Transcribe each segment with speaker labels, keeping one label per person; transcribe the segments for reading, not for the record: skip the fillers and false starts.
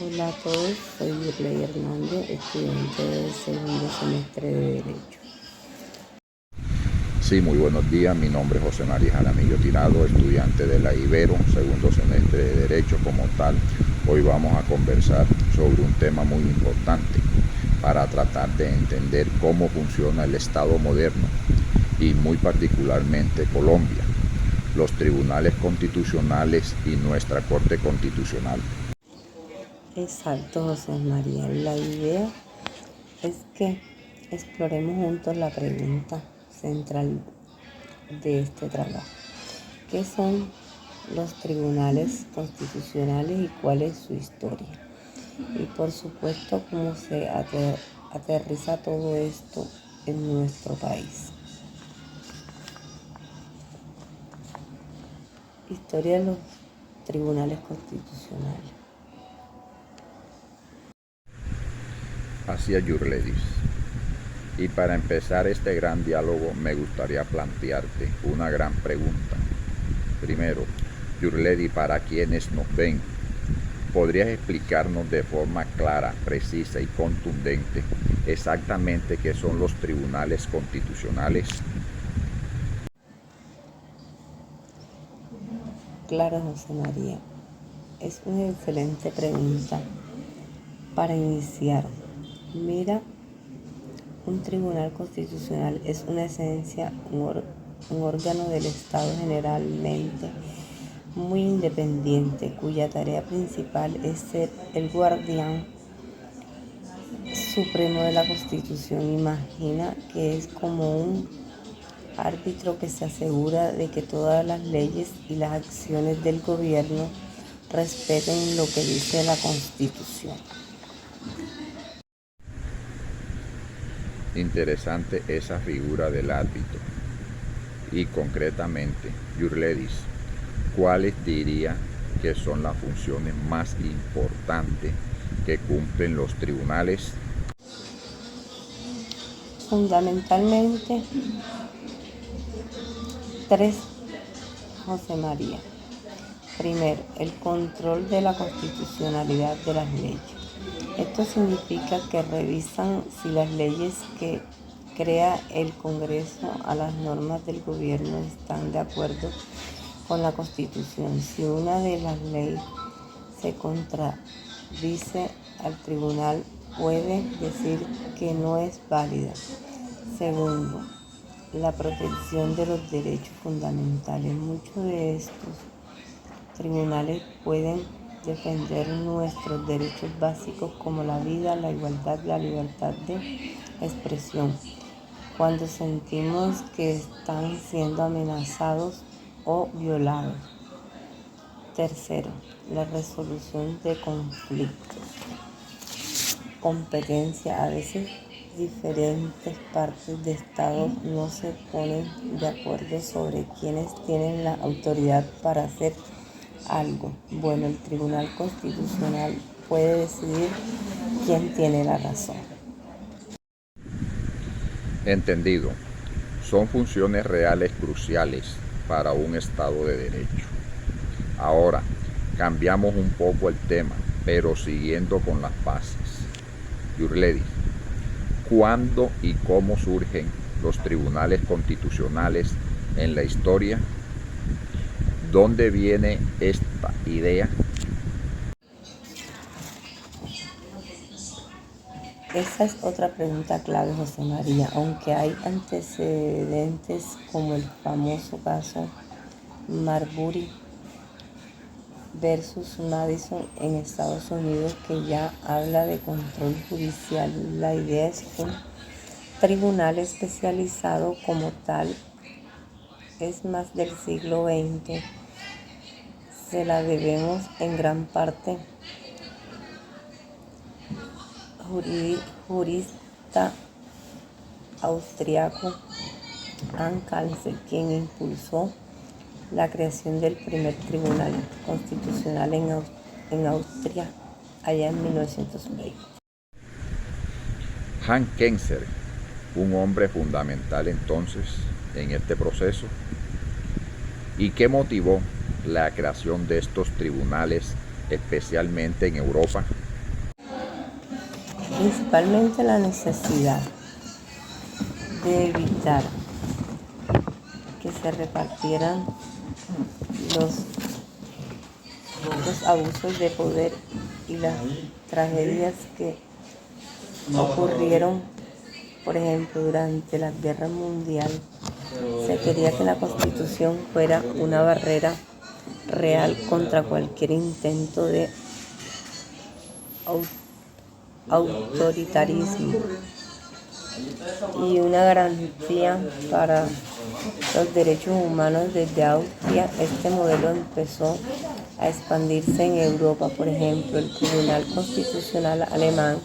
Speaker 1: Hola a todos, soy Yurley Hernández, estudiante del segundo semestre de Derecho.
Speaker 2: Sí, muy buenos días. Mi nombre es José María Jaramillo Tirado, estudiante de la Ibero, segundo semestre de Derecho como tal. Hoy vamos a conversar sobre un tema muy importante para tratar de entender cómo funciona el Estado moderno y muy particularmente Colombia, los tribunales constitucionales y nuestra Corte Constitucional.
Speaker 1: Exacto, José María. La idea es que exploremos juntos la pregunta central de este trabajo. ¿Qué son los tribunales constitucionales y cuál es su historia? Y por supuesto, cómo se aterriza todo esto en nuestro país. Historia de los tribunales constitucionales.
Speaker 2: Hacia Yurledis. Y para empezar este gran diálogo me gustaría plantearte una gran pregunta. Primero, Yurledi, para quienes nos ven, ¿podrías explicarnos de forma clara, precisa y contundente exactamente qué son los tribunales constitucionales?
Speaker 1: Claro, José María. Es una excelente pregunta para iniciar. Mira, un tribunal constitucional es una esencia, un órgano del Estado generalmente muy independiente, cuya tarea principal es ser el guardián supremo de la Constitución. Imagina que es como un árbitro que se asegura de que todas las leyes y las acciones del gobierno respeten lo que dice la Constitución.
Speaker 2: Interesante esa figura del árbitro. Y concretamente, Yurledis, ¿cuáles diría que son las funciones más importantes que cumplen los tribunales?
Speaker 1: Fundamentalmente, tres, José María. Primero, el control de la constitucionalidad de las leyes. Esto significa que revisan si las leyes que crea el Congreso a las normas del gobierno están de acuerdo con la Constitución. Si una de las leyes se contradice, al tribunal puede decir que no es válida. Segundo, la protección de los derechos fundamentales. Muchos de estos tribunales pueden defender nuestros derechos básicos como la vida, la igualdad, la libertad de expresión, cuando sentimos que están siendo amenazados o violados. Tercero, la resolución de conflictos. Competencia. A veces diferentes partes de Estado no se ponen de acuerdo sobre quiénes tienen la autoridad para hacer algo. Bueno, el Tribunal Constitucional puede decidir quién tiene la razón.
Speaker 2: Entendido. Son funciones reales cruciales para un Estado de Derecho. Ahora, cambiamos un poco el tema, pero siguiendo con las bases. Yurledi, ¿cuándo y cómo surgen los tribunales constitucionales en la historia? ¿Dónde viene esta idea?
Speaker 1: Esa es otra pregunta clave, José María. Aunque hay antecedentes como el famoso caso Marbury versus Madison en Estados Unidos, que ya habla de control judicial, la idea es que un tribunal especializado como tal es más del siglo XX. Se la debemos en gran parte jurista austriaco Hans Kelsen, quien impulsó la creación del primer tribunal constitucional en Austria allá en 1920.
Speaker 2: Hans Kelsen, un hombre fundamental entonces en este proceso. ¿Y qué motivó la creación de estos tribunales, especialmente en Europa?
Speaker 1: principalmente la necesidad de evitar que se repartieran los abusos de poder y las tragedias que ocurrieron, por ejemplo, durante la Guerra Mundial. Se quería que la Constitución fuera una barrera real contra cualquier intento de autoritarismo y una garantía para los derechos humanos. Desde Austria, este modelo empezó a expandirse en Europa. Por ejemplo, el Tribunal Constitucional alemán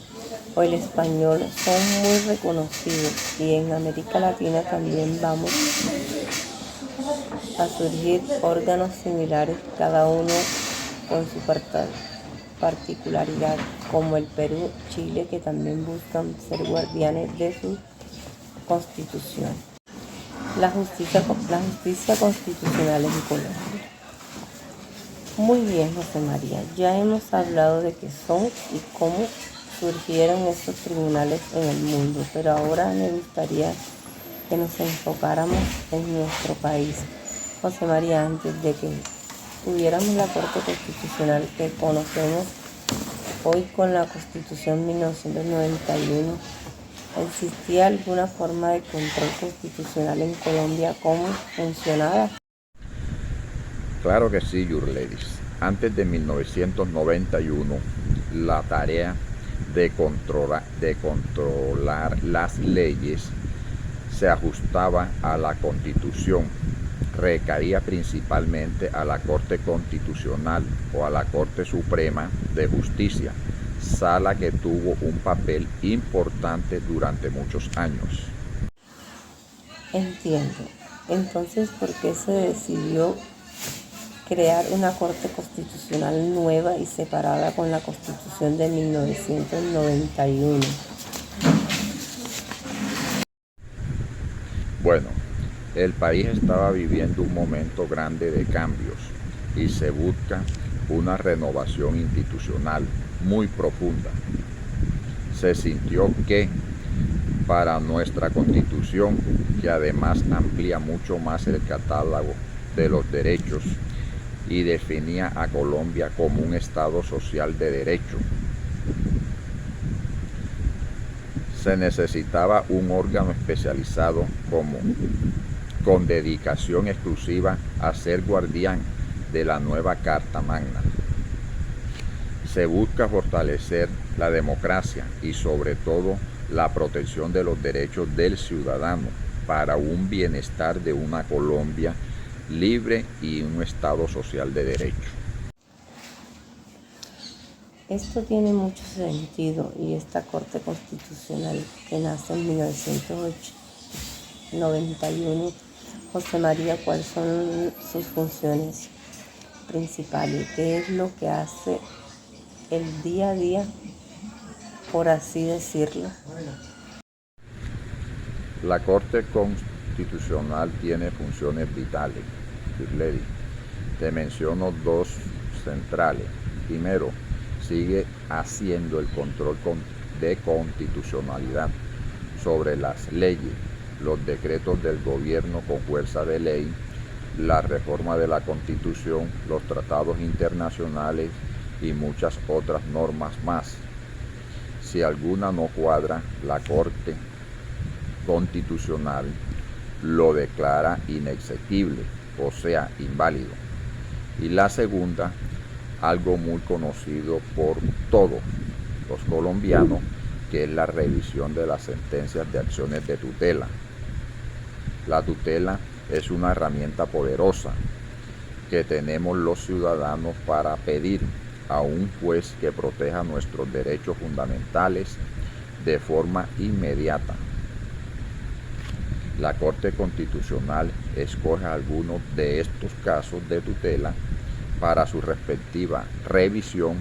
Speaker 1: o el español son muy reconocidos, y en América Latina también vamos a surgir órganos similares, cada uno con su particularidad, como el Perú, Chile, que también buscan ser guardianes de su constitución. La justicia constitucional en Colombia. Muy bien, José María, ya hemos hablado de qué son y cómo surgieron estos tribunales en el mundo, pero ahora me gustaría que nos enfocáramos en nuestro país. José María, antes de que tuviéramos la Corte Constitucional que conocemos hoy con la Constitución 1991, ¿existía alguna forma de control constitucional en Colombia? ¿Cómo funcionaba?
Speaker 2: Claro que sí, Your Ladies. Antes de 1991, la tarea de controlar las leyes se ajustaba a la Constitución. Recaía principalmente a la Corte Constitucional o a la Corte Suprema de Justicia, sala que tuvo un papel importante durante muchos años.
Speaker 1: Entiendo. Entonces, ¿por qué se decidió crear una Corte Constitucional nueva y separada con la Constitución de 1991?
Speaker 2: Bueno, el país estaba viviendo un momento grande de cambios y se busca una renovación institucional muy profunda. Se sintió que para nuestra Constitución, que además amplía mucho más el catálogo de los derechos y definía a Colombia como un Estado social de derecho, se necesitaba un órgano especializado con dedicación exclusiva a ser guardián de la nueva Carta Magna. Se busca fortalecer la democracia y sobre todo la protección de los derechos del ciudadano para un bienestar de una Colombia libre y un Estado social de derecho.
Speaker 1: Esto tiene mucho sentido, y esta Corte Constitucional que nace en 1991, José María, ¿cuáles son sus funciones principales? ¿Qué es lo que hace el día a día, por así decirlo?
Speaker 2: La Corte Constitucional tiene funciones vitales. Te menciono dos centrales. Primero, sigue haciendo el control de constitucionalidad sobre las leyes, los decretos del gobierno con fuerza de ley, la reforma de la Constitución, los tratados internacionales y muchas otras normas más. Si alguna no cuadra, la Corte Constitucional lo declara inexequible, o sea, inválido. Y la segunda, algo muy conocido por todos los colombianos, que es la revisión de las sentencias de acciones de tutela. La tutela es una herramienta poderosa que tenemos los ciudadanos para pedir a un juez que proteja nuestros derechos fundamentales de forma inmediata. La Corte Constitucional escoge algunos de estos casos de tutela para su respectiva revisión,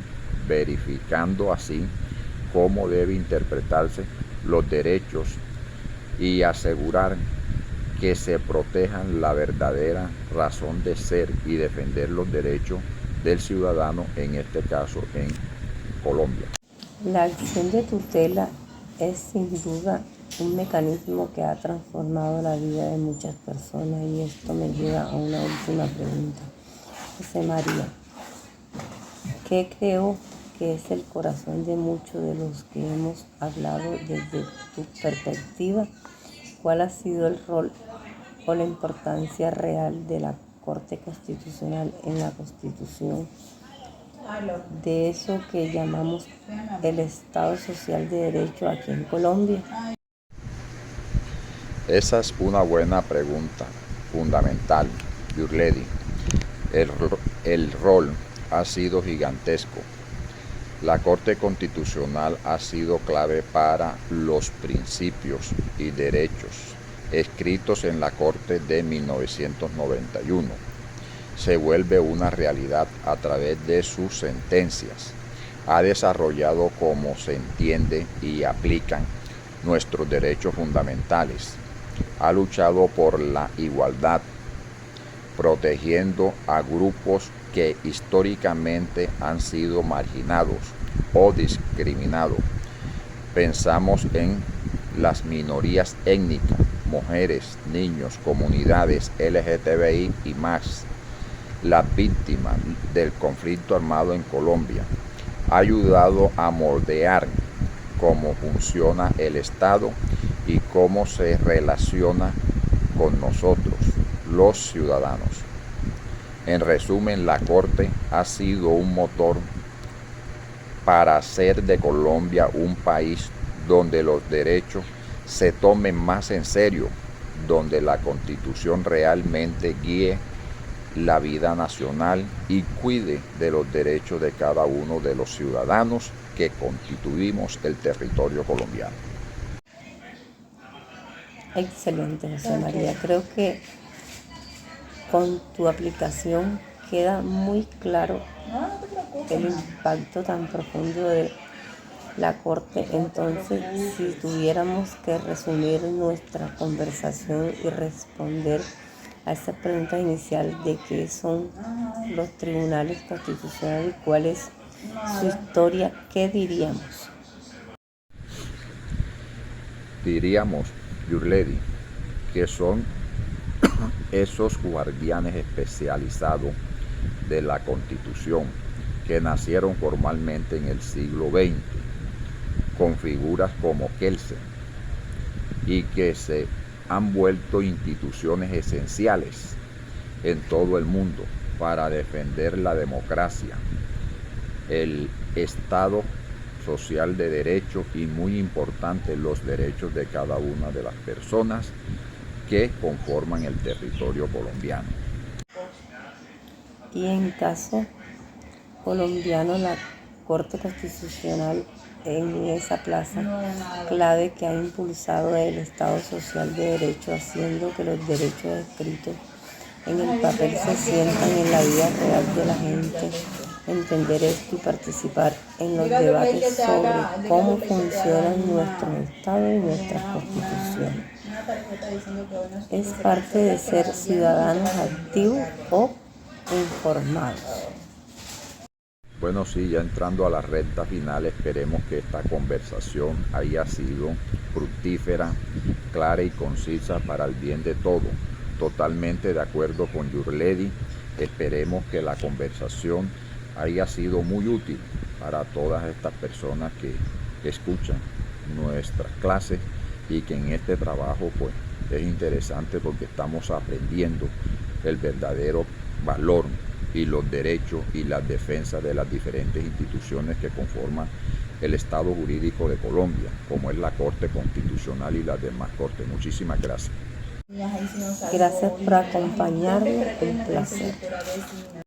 Speaker 2: verificando así cómo debe interpretarse los derechos y asegurar que se protejan la verdadera razón de ser y defender los derechos del ciudadano, en este caso en Colombia.
Speaker 1: La acción de tutela es sin duda un mecanismo que ha transformado la vida de muchas personas y esto me lleva a una última pregunta. José María, ¿qué creo que es el corazón de muchos de los que hemos hablado desde tu perspectiva? ¿Cuál ha sido el rol o la importancia real de la Corte Constitucional en la Constitución de eso que llamamos el Estado Social de Derecho aquí en Colombia?
Speaker 2: Esa es una buena pregunta, fundamental, Yurledi. El rol ha sido gigantesco. La Corte Constitucional ha sido clave para los principios y derechos escritos en la Corte de 1991. Se vuelve una realidad a través de sus sentencias. Ha desarrollado cómo se entiende y aplican nuestros derechos fundamentales. Ha luchado por la igualdad, protegiendo a grupos que históricamente han sido marginados o discriminados. Pensamos en las minorías étnicas, mujeres, niños, comunidades LGTBI y más, las víctimas del conflicto armado en Colombia. Ha ayudado a moldear cómo funciona el Estado y cómo se relaciona con nosotros, los ciudadanos. En resumen, la Corte ha sido un motor para hacer de Colombia un país donde los derechos se tomen más en serio, donde la Constitución realmente guíe la vida nacional y cuide de los derechos de cada uno de los ciudadanos que constituimos el territorio colombiano.
Speaker 1: Excelente, José María. Creo que con tu aplicación queda muy claro el impacto tan profundo de la Corte. Entonces, si tuviéramos que resumir nuestra conversación y responder a esa pregunta inicial de qué son los tribunales constitucionales y cuál es su historia, ¿qué diríamos?
Speaker 2: Diríamos, Yurledi, que son esos guardianes especializados de la Constitución que nacieron formalmente en el siglo XX, con figuras como Kelsen, y que se han vuelto instituciones esenciales en todo el mundo para defender la democracia, el Estado social de derecho y, muy importante, los derechos de cada una de las personas que conforman el territorio colombiano.
Speaker 1: Y en caso colombiano, la Corte Constitucional en esa plaza clave que ha impulsado el Estado Social de Derecho, haciendo que los derechos escritos en el papel se sientan en la vida real de la gente. Entender esto y participar en los debates sobre cómo funcionan nuestros estados y nuestras constituciones. Es parte de ser ciudadanos activos o informados.
Speaker 2: Bueno, sí, ya entrando a la recta final, esperemos que esta conversación haya sido fructífera, clara y concisa para el bien de todos. Totalmente de acuerdo con Yurledi. Esperemos que la conversación haya sido muy útil para todas estas personas que escuchan nuestras clases y que en este trabajo pues es interesante porque estamos aprendiendo el verdadero valor y los derechos y las defensas de las diferentes instituciones que conforman el Estado jurídico de Colombia, como es la Corte Constitucional y las demás cortes. Muchísimas gracias.
Speaker 1: Gracias por acompañarme, un placer.